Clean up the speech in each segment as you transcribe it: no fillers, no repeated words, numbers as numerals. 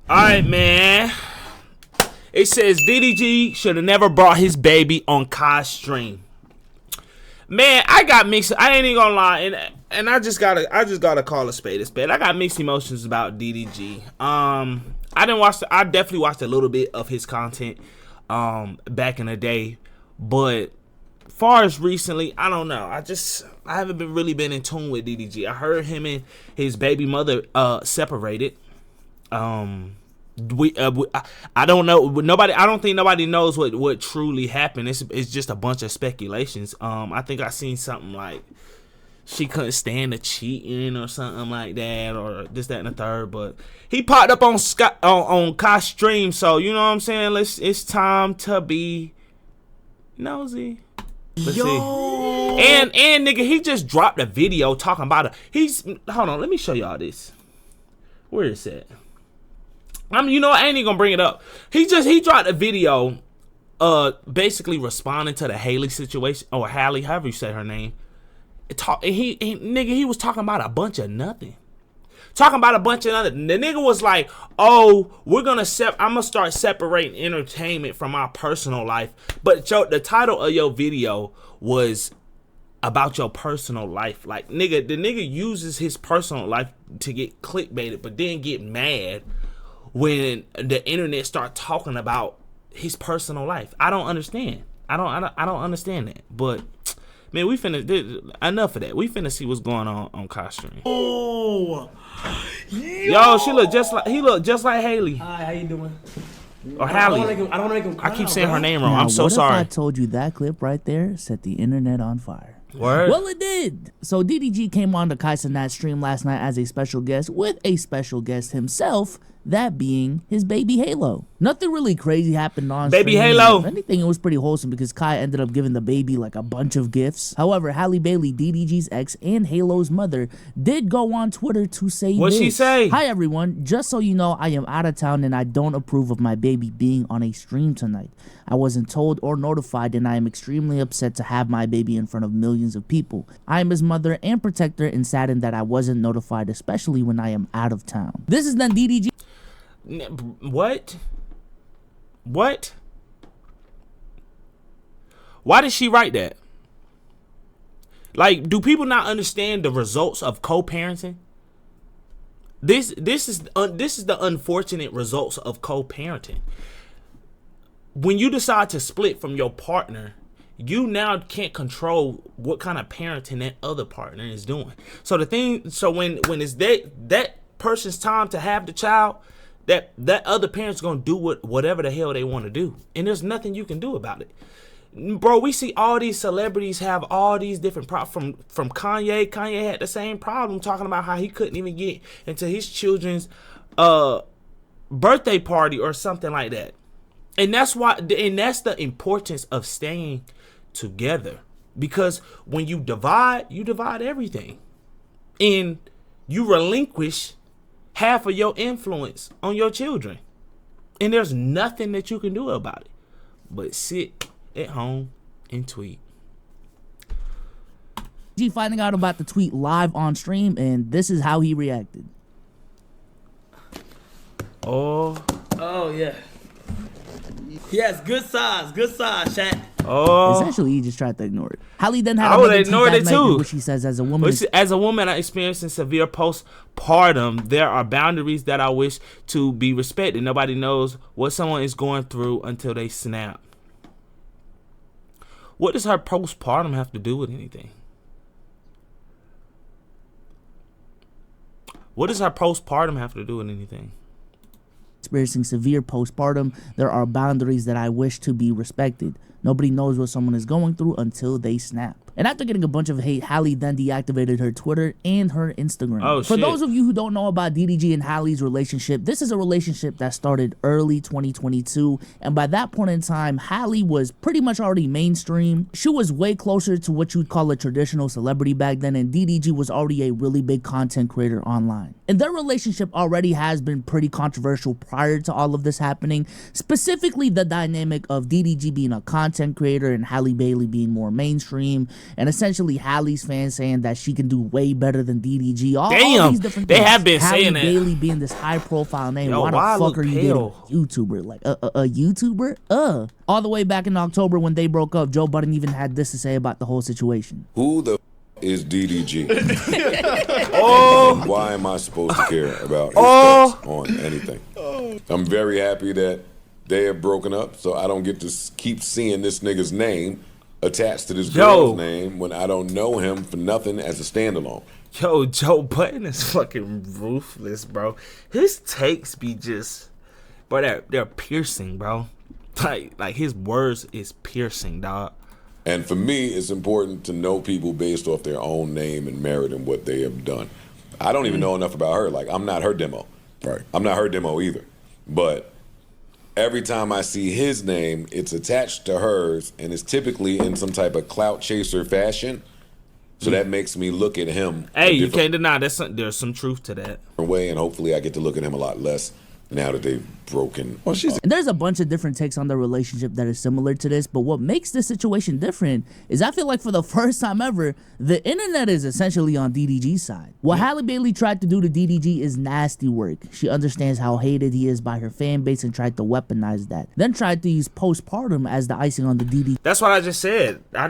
Alright, man. It says DDG should have never brought his baby on Kai's stream. Man, I got mixed. I ain't even gonna lie, and I just gotta call a spade a spade. I got mixed emotions about DDG. I definitely watched a little bit of his content back in the day, but far as recently, I don't know. I haven't really been in tune with DDG. I heard him and his baby mother separated. I don't know. I don't think nobody knows what truly happened. It's just a bunch of speculations. I think I seen something like she couldn't stand the cheating or something like that, or this, that, and the third. But he popped up on Kai's stream, so you know what I'm saying. It's time to be nosy. Let's see. And nigga, he just dropped a video talking about hold on, let me show y'all this. Where is it? You know what, I ain't even gonna bring it up. He dropped a video basically responding to the Halle situation, or Halle, however you say her name. He was talking about a bunch of nothing. The nigga was like, oh, I'm gonna start separating entertainment from my personal life. But the title of your video was about your personal life. Like, nigga, the nigga uses his personal life to get clickbaited, but then get mad when the internet start talking about his personal life. I don't understand. I don't understand that. But man, enough of that. We finna see what's going on Kai's stream. Oh, yo, he look just like Halle. Hi, how you doing? Or Halle. I don't want to make him cry. I keep saying her name wrong. Now, I'm so what sorry. If I told you that clip right there set the internet on fire? Word? Well, it did. So DDG came on the Kai's stream last night as a special guest with a special guest himself, that being his baby Halo. Nothing really crazy happened on Baby stream. Halo. If anything, it was pretty wholesome because Kai ended up giving the baby like a bunch of gifts. However, Halle Bailey, DDG's ex and Halo's mother, did go on Twitter to say What'd she say? Hi everyone, just so you know, I am out of town and I don't approve of my baby being on a stream tonight. I wasn't told or notified and I am extremely upset to have my baby in front of millions of people. I am his mother and protector and saddened that I wasn't notified, especially when I am out of town. This is then DDG. What? Why did she write that? Like, do people not understand the results of co-parenting? This is the unfortunate results of co-parenting. When you decide to split from your partner, you now can't control what kind of parenting that other partner is doing. So when it's that person's time to have the child, that other parent's gonna do whatever the hell they want to do, and there's nothing you can do about it. Bro, we see all these celebrities have all these different problems. From Kanye. Kanye had the same problem, talking about how he couldn't even get into his children's birthday party or something like that. And that's the importance of staying together, because when you divide everything, and you relinquish half of your influence on your children, and there's nothing that you can do about it but sit at home and tweet. G finding out about the tweet live on stream, and this is how he reacted. Oh yeah. Yes, good size, chat. Oh, essentially, he just tried to ignore it. Halle then had I would another have ignored tweet it that night in too. which she says, as a woman experiencing severe postpartum, there are boundaries that I wish to be respected. Nobody knows what someone is going through until they snap. What does her postpartum have to do with anything? What does her postpartum have to do with anything? experiencing severe postpartum, there are boundaries that I wish to be respected. Nobody knows what someone is going through until they snap. And after getting a bunch of hate, Halle then deactivated her Twitter and her Instagram. Oh, For shit. those of you who don't know about DDG and Halle's relationship, this is a relationship that started early 2022. And by that point in time, Halle was pretty much already mainstream. She was way closer to what you'd call a traditional celebrity back then. And DDG was already a really big content creator online. And their relationship already has been pretty controversial prior to all of this happening. Specifically, the dynamic of DDG being a content creator and Halle Bailey being more mainstream. and essentially Halle's fans saying that she can do way better than DDG. All these different they things. have been Halle saying that. Bailey being this high-profile name. Yo, why the why I fuck look are you pale? dating a YouTuber? Like a YouTuber? All the way back in October when they broke up, Joe Budden even had this to say about the whole situation. Who the is DDG? Oh, Why am I supposed to care about his thoughts on anything? I'm very happy that they have broken up, so I don't get to keep seeing this nigga's name attached to this girl's name when I don't know him for nothing as a standalone. yo, Joe Budden is fucking ruthless, bro. His takes be just, bro, they're piercing, bro. Like his words is piercing, dog. And for me, it's important to know people based off their own name and merit and what they have done. I don't even know enough about her. Like, I'm not her demo. Right. I'm not her demo either. But every time I see his name, it's attached to hers, and it's typically in some type of clout chaser fashion. So that makes me look at him Hey, a you different can't deny there's some truth to that. way, and hopefully I get to look at him a lot less now that they've broken. Well, she's And there's a bunch of different takes on the relationship that is similar to this, but what makes this situation different is I feel like for the first time ever, the internet is essentially on DDG's side. What Halle Bailey tried to do to DDG is nasty work. She understands how hated he is by her fan base and tried to weaponize that. Then tried to use postpartum as the icing on the DDG. That's what I just said. I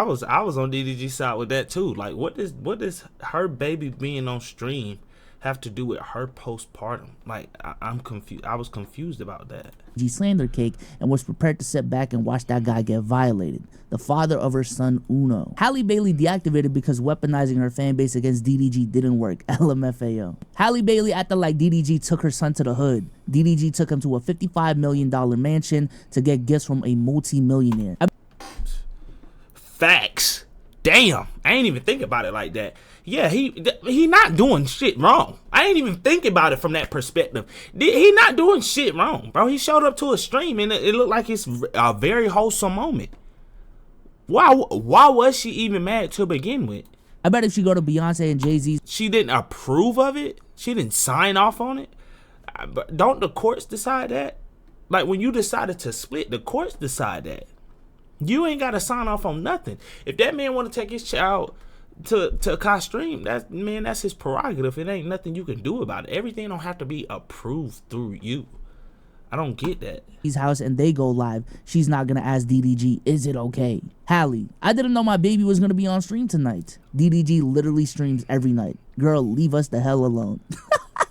was on DDG's side with that too. Like, what does her baby being on stream have to do with her postpartum? Like, I'm confused. I was confused about that. slander cake and was prepared to sit back and watch that guy get violated. The father of her son, Uno. Halle Bailey deactivated because weaponizing her fan base against DDG didn't work. LMFAO. Halle Bailey acted like DDG took her son to the hood. DDG took him to a $55 million mansion to get gifts from a multi-millionaire. Facts. Damn, I ain't even think about it like that. Yeah, he not doing shit wrong. I ain't even think about it from that perspective. He not doing shit wrong, bro. He showed up to a stream and it looked like it's a very wholesome moment. Why was she even mad to begin with? I bet if you go to Beyonce and Jay-Z, She didn't approve of it. She didn't sign off on it. But don't the courts decide that? Like, when you decided to split, the courts decide that. You ain't got to sign off on nothing. If that man want to take his child to a stream, that's his prerogative. It ain't nothing you can do about it. Everything don't have to be approved through you. I don't get that. his house and they go live, she's not gonna ask DDG, is it okay? Halle, I didn't know my baby was gonna be on stream tonight. DDG literally streams every night. Girl, leave us the hell alone.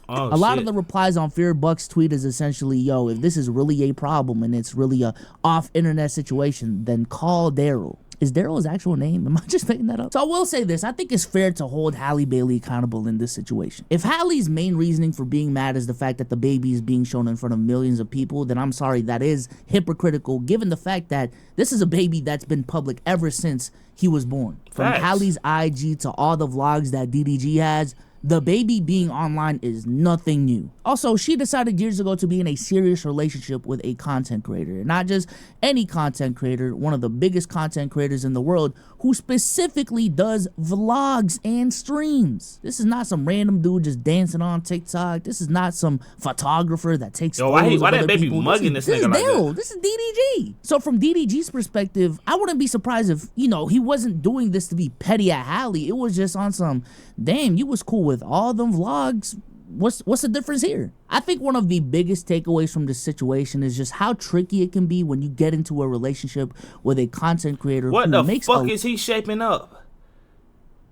Oh, a lot shit. of the replies on Fear Buck's tweet is essentially, yo, if this is really a problem and it's really a off internet situation, then call Daryl. Is Daryl his actual name? Am I just making that up? So I will say this. I think it's fair to hold Halle Bailey accountable in this situation. If Halle's main reasoning for being mad is the fact that the baby is being shown in front of millions of people, then I'm sorry, that is hypocritical given the fact that this is a baby that's been public ever since he was born. From Facts. Halle's IG to all the vlogs that DDG has, the baby being online is nothing new. Also, she decided years ago to be in a serious relationship with a content creator. Not just any content creator, one of the biggest content creators in the world who specifically does vlogs and streams. This is not some random dude just dancing on TikTok. This is not some photographer that takes Yo, why photos that of other baby people. mugging this nigga like Daryl. that? This is DDG. So from DDG's perspective, I wouldn't be surprised if, he wasn't doing this to be petty at Halle. It was just on some, damn, you was cool with all them vlogs. What's the difference here? I think one of the biggest takeaways from this situation is just how tricky it can be when you get into a relationship with a content creator What who the makes fuck a is he shaping up?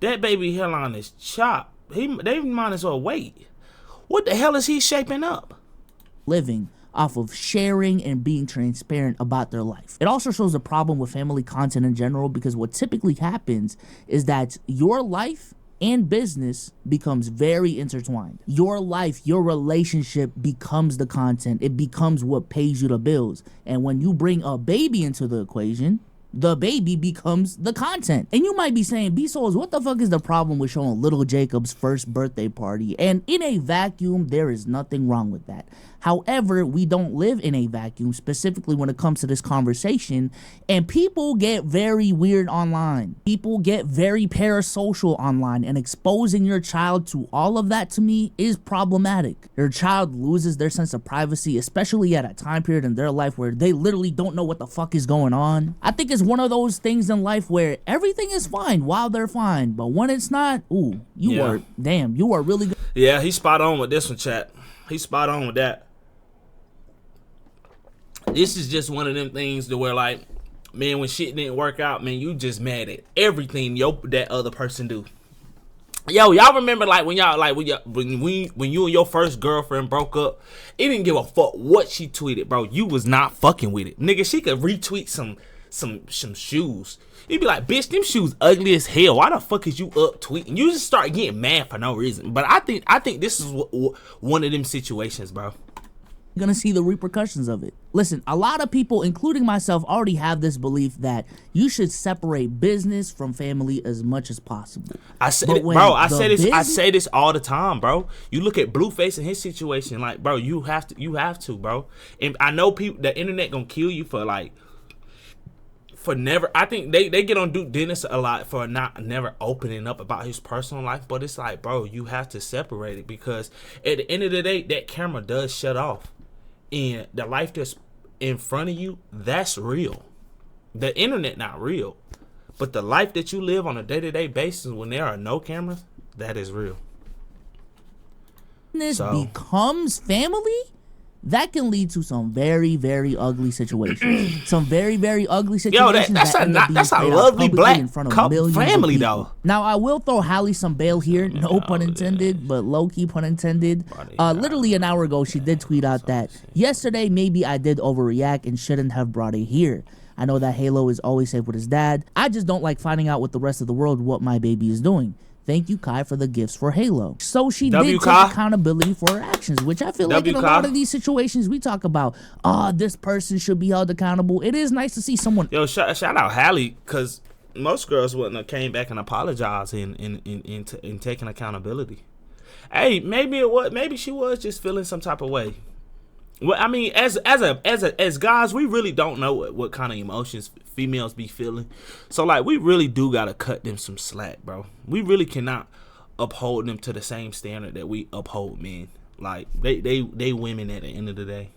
That baby hairline is chopped. They might as well wait. What the hell is he shaping up? living off of sharing and being transparent about their life. It also shows a problem with family content in general, because what typically happens is that your life and business becomes very intertwined. Your life, your relationship becomes the content. It becomes what pays you the bills. And when you bring a baby into the equation, the baby becomes the content. And you might be saying, B-Souls, what the fuck is the problem with showing little Jacob's first birthday party? And in a vacuum, there is nothing wrong with that. However, we don't live in a vacuum, specifically when it comes to this conversation, and people get very weird online. People get very parasocial online, and exposing your child to all of that, to me, is problematic. Your child loses their sense of privacy, especially at a time period in their life where they literally don't know what the fuck is going on. I think it's is one of those things in life where everything is fine while they're fine, but when it's not, ooh, you are really good. Yeah, he's spot on with this one, chat. He's spot on with that. This is just one of them things to where, like, man, when shit didn't work out, man, you just mad at everything that other person do. Yo, y'all remember like when you and your first girlfriend broke up, it didn't give a fuck what she tweeted, bro. You was not fucking with it, nigga. She could retweet some shoes. You'd be like, bitch, them shoes ugly as hell. Why the fuck is you up tweeting? You just start getting mad for no reason. But I think this is one of them situations, bro. You're gonna see the repercussions of it. Listen, a lot of people, including myself, already have this belief that you should separate business from family as much as possible. I say this all the time, bro. You look at Blueface and his situation, like, bro, you have to, bro. And I know people, the internet gonna kill you for never. I think they get on Duke Dennis a lot for never opening up about his personal life, but it's like, bro, you have to separate it, because at the end of the day, that camera does shut off. And the life that's in front of you, that's real. The internet not real. But the life that you live on a day-to-day basis when there are no cameras, that is real. This becomes family, that can lead to some very, very ugly situations. Some very, very ugly situations. Yo, that's a lovely black family, though. Now, I will throw Halle some bail here. No pun intended, but low-key pun intended. Literally an hour ago, she did tweet out that, yesterday, maybe I did overreact and shouldn't have brought it here. I know that Halo is always safe with his dad. I just don't like finding out with the rest of the world what my baby is doing. Thank you, Kai, for the gifts for Halo. So she did take accountability for her actions, which I feel like in a lot of these situations we talk about, this person should be held accountable. It is nice to see someone. Yo, shout out Halle, because most girls wouldn't have came back and apologized in taking accountability. Hey, maybe she was just feeling some type of way. Well, I mean, as guys, we really don't know what kind of emotions females be feeling. So, like, we really do gotta cut them some slack, bro. We really cannot uphold them to the same standard that we uphold men. Like, they women at the end of the day.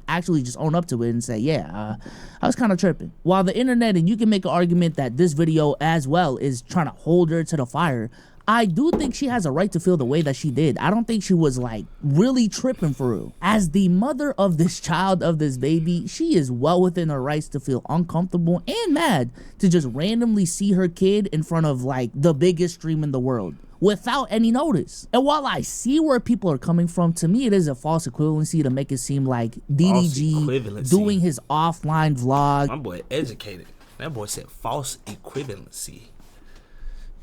Actually just own up to it and say, I was kind of tripping. While the internet, and you can make an argument that this video as well is trying to hold her to the fire, I do think she has a right to feel the way that she did. I don't think she was like really tripping for real. As the mother of this child, of this baby, she is well within her rights to feel uncomfortable and mad to just randomly see her kid in front of like the biggest stream in the world without any notice. And while I see where people are coming from, to me it is a false equivalency to make it seem like DDG doing his offline vlog. My boy educated. That boy said false equivalency.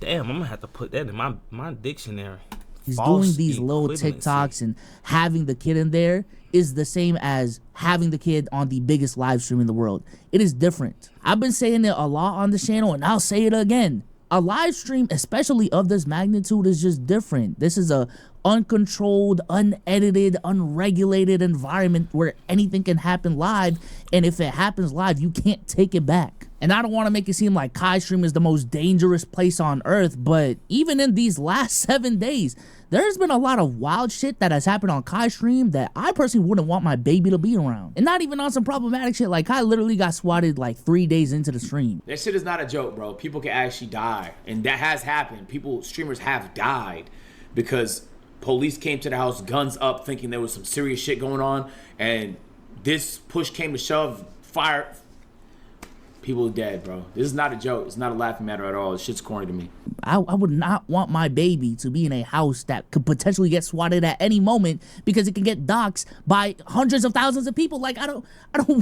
Damn, I'm gonna have to put that in my dictionary. He's doing these little TikToks, and having the kid in there is the same as having the kid on the biggest live stream in the world. It is different. I've been saying it a lot on the channel, and I'll say it again. A live stream, especially of this magnitude, is just different. This is a uncontrolled, unedited, unregulated environment where anything can happen live, and if it happens live, you can't take it back. And I don't want to make it seem like Kai Stream is the most dangerous place on earth, but even in these last 7 days, there's been a lot of wild shit that has happened on Kai Stream that I personally wouldn't want my baby to be around. And not even on some problematic shit, like Kai literally got swatted like 3 days into the stream. That shit is not a joke, bro. People can actually die, and that has happened. Streamers have died because police came to the house, guns up, thinking there was some serious shit going on, and this push came to shove, fire. People are dead, bro. This is not a joke. It's not a laughing matter at all. This shit's corny to me. I would not want my baby to be in a house that could potentially get swatted at any moment because it can get doxxed by hundreds of thousands of people. Like, I don't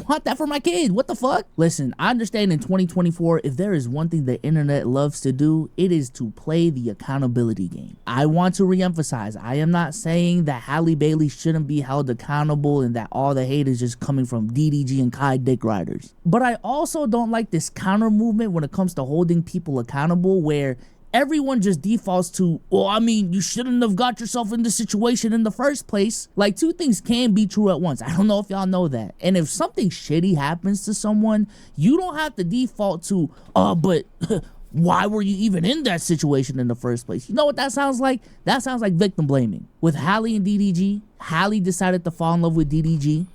want that for my kid. What the fuck? Listen, I understand in 2024, if there is one thing the internet loves to do, it is to play the accountability game. I want to reemphasize, I am not saying that Halle Bailey shouldn't be held accountable and that all the hate is just coming from DDG and Kai dick riders. But I also don't like this counter movement when it comes to holding people accountable where everyone just defaults to, well, I mean, you shouldn't have got yourself in this situation in the first place. Like, two things can be true at once. I don't know if y'all know that. And if something shitty happens to someone, you don't have to default to, but why were you even in that situation in the first place? You know what that sounds like? That sounds like victim blaming. With Halle and DDG, Halle decided to fall in love with DDG.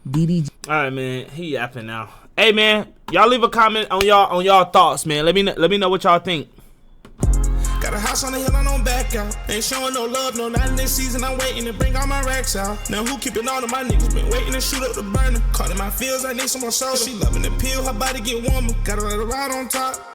All right, man, he yapping now. Hey man, y'all leave a comment on y'all thoughts, man. Let me know what y'all think. Got a house on the hill, I don't back out. Ain't showing no love, no, not in this season. I'm waiting to bring all my racks out. Now who keeping all of my niggas? Been waiting to shoot up the burner. Caught in my feels, I need some more soul. She loving the pill, her body get warmer. Gotta let her ride on top.